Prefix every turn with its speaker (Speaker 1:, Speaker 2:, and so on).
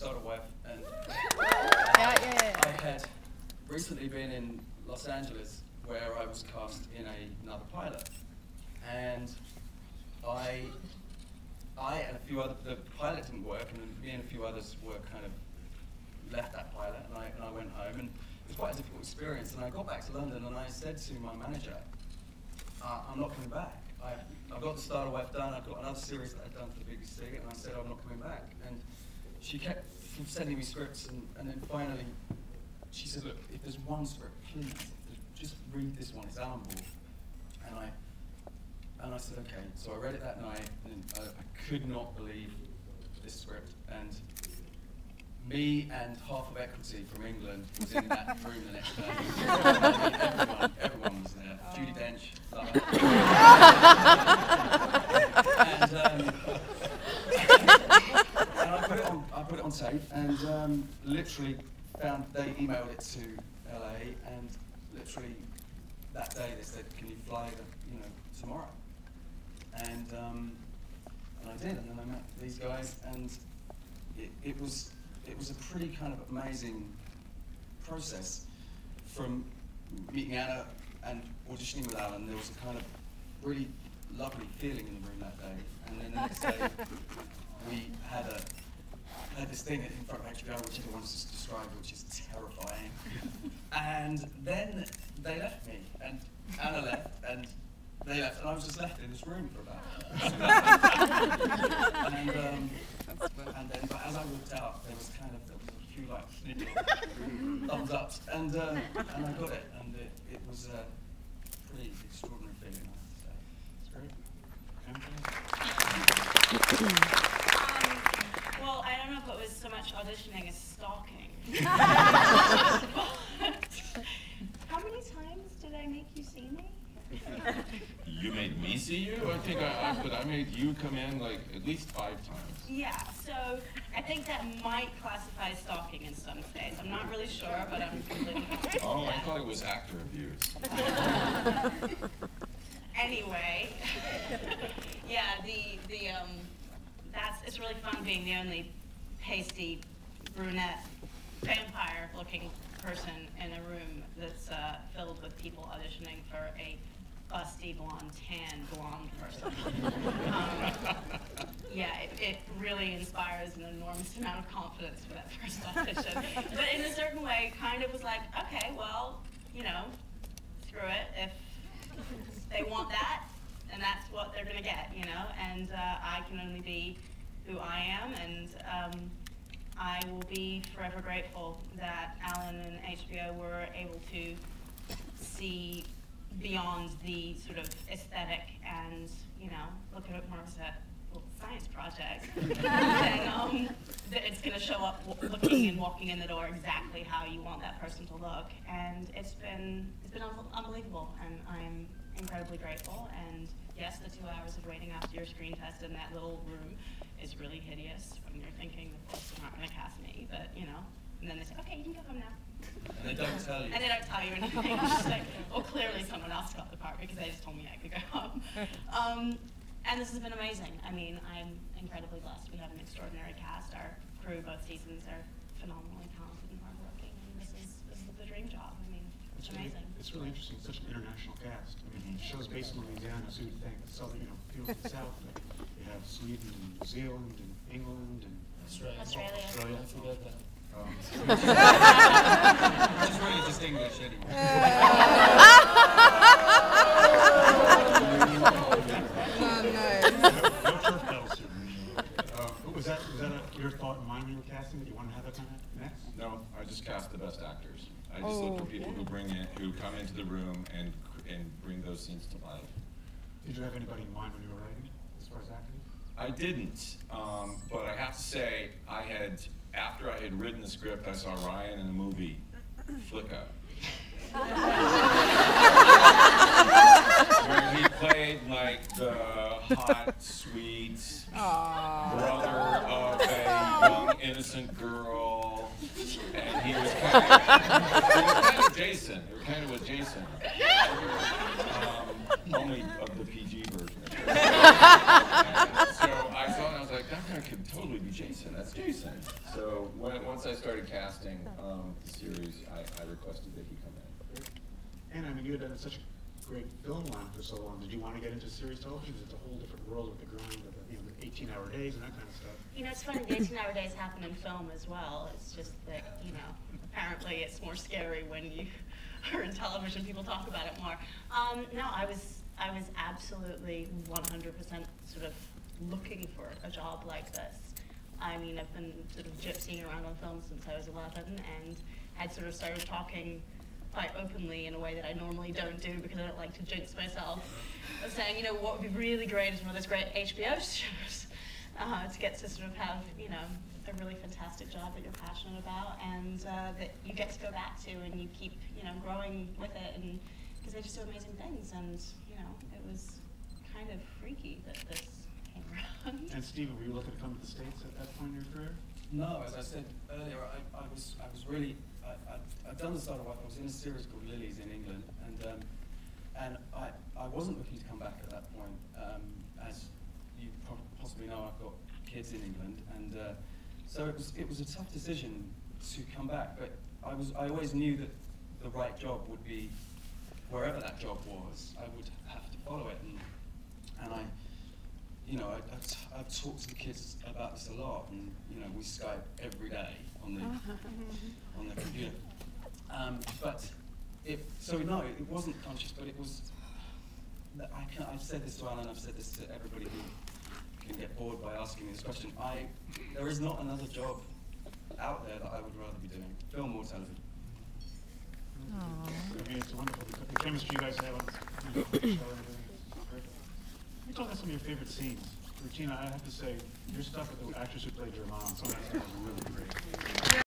Speaker 1: start a WEF, and
Speaker 2: Yeah.
Speaker 1: I had recently been in Los Angeles where I was cast in another pilot, and I and a few other, the pilot didn't work, and me and a few others were kind of left that pilot, and I went home, and it was quite a difficult experience. And I got back to London, and I said to my manager, I'm not coming back. I've got the Starter Web done, I've got another series that I've done for the BBC, and I said I'm not coming back. And she kept sending me scripts, and then finally she said, look, if there's one script, please, just read this one, it's Alan Ball. And I said, okay. So I read it that night, and I could not believe this script. And me and half of Equity from England was in that room the next day. Everyone was there. Oh. Judi Dench, love her. And I put it on tape, and literally they emailed it to LA, and literally that day they said, "Can you fly tomorrow?" And I did, and then I met these guys, and it was a pretty kind of amazing process. From meeting Anna and auditioning with Alan, there was a kind of really lovely feeling in the room that day. And then the next day, we had this thing in front of HBO, which everyone's just described, which is terrifying. And then they left me, and Anna left, and they left, and I was just left in this room for about. And then, but as I walked out, there was a few like thumbs ups, and I got it, and it was a pretty extraordinary feeling, I have to say. It's great.
Speaker 3: Well, I don't know if it was so much auditioning as stalking. How many times did I make you see me?
Speaker 4: You made me see you? I think I made you come in like at least 5 times.
Speaker 3: Yeah, so I think that might classify as stalking in some states. I'm not really sure, but I'm completely
Speaker 4: Oh, I thought it was actor abuse.
Speaker 3: Anyway, yeah, it's really fun being the only pasty brunette vampire-looking person in a room that's filled with people auditioning for a busty blonde, tan blonde person. Yeah, it really inspires an enormous amount of confidence for that first audition. But in a certain way, kind of was like, okay, well, screw it. If they want that, then that's what they're gonna get, And I can only be who I am, and I will be forever grateful that Alan and HBO were able to see beyond the sort of aesthetic and, look at it more as a science project. And that it's going to show up looking and walking in the door exactly how you want that person to look. And it's been unbelievable, and I'm incredibly grateful. And yes, the 2 hours of waiting after your screen test in that little room is really hideous when you're thinking, of course, they're not going to cast me, but, and then they say, okay, you can go home now.
Speaker 1: And they don't tell you.
Speaker 3: And they don't tell you anything. It's just like, well, clearly someone else got the part because they just told me I could go home. And this has been amazing. I mean, I'm incredibly blessed. We have an extraordinary cast. Our crew, both seasons, are phenomenally talented and hardworking. And this is the dream job. I mean, it's amazing.
Speaker 5: It's really interesting. It's such an international cast. I mean, the show's based in Louisiana, so you'd think the southern, feels the south. Like you have Sweden and New Zealand and England and
Speaker 3: Australia.
Speaker 1: Don't forget that.
Speaker 4: It's really just English anyway.
Speaker 5: Was that your thought in mind when you were casting, that you want to have that kind of next?
Speaker 4: No, I just cast the best actors. I just look for people who come into the room and bring those scenes to life.
Speaker 5: Did you have anybody in mind when you were writing, as far as actors?
Speaker 4: I didn't, but I have to say, after I had written the script, I saw Ryan in the movie Flicka, where he played like the hot, sweet brother of a young, innocent girl, and he was kind of Jason. It was kind of with Jason, only of the PG version. So I saw it, and I was like, that kind of could totally be Jason. That's Jason. So once I started casting the series, I requested that he come in.
Speaker 5: And I mean, you had done such a great film line for so long. Did you want to get into series television? It's a whole different world with the grind of the 18-hour days and that kind of stuff.
Speaker 3: You know, it's funny, the 18-hour days happen in film as well. It's just that, you know, apparently it's more scary when you are in television. People talk about it more. No, I was absolutely 100% sort of looking for a job like this. I mean, I've been sort of gypsying around on film since I was 11 and had sort of started talking quite openly in a way that I normally don't do because I don't like to jinx myself. Of saying, you know, what would be really great is one of those great HBO shows to get to sort of have, you know, a really fantastic job that you're passionate about and that you get to go back to and you keep, you know, growing with it and because they just do amazing things and, you know, it was kind of freaky that this came around.
Speaker 5: And Stephen, were you looking to come to the States at that point in your career?
Speaker 1: No, as I said earlier, I was really, I'd done the start of work. I was in a series called Lilies in England, and I wasn't looking to come back at that point. As you possibly know, I've got kids in England, and so it was a tough decision to come back. But I always knew that the right job would be wherever that job was. I would have to follow it, and I. You know, I've talked to the kids about this a lot, and you know, we Skype every day on the computer. But it wasn't conscious, but it was. I've said this to Alan, I've said this to everybody who can get bored by asking me this question. There is not another job out there that I would rather be doing, film or television.
Speaker 5: I mean, it's wonderful. The chemistry you guys have on the show and everything. Let me talk about some of your favorite scenes. Regina, I have to say, your stuff with the actress who played your mom, some of that stuff was really great.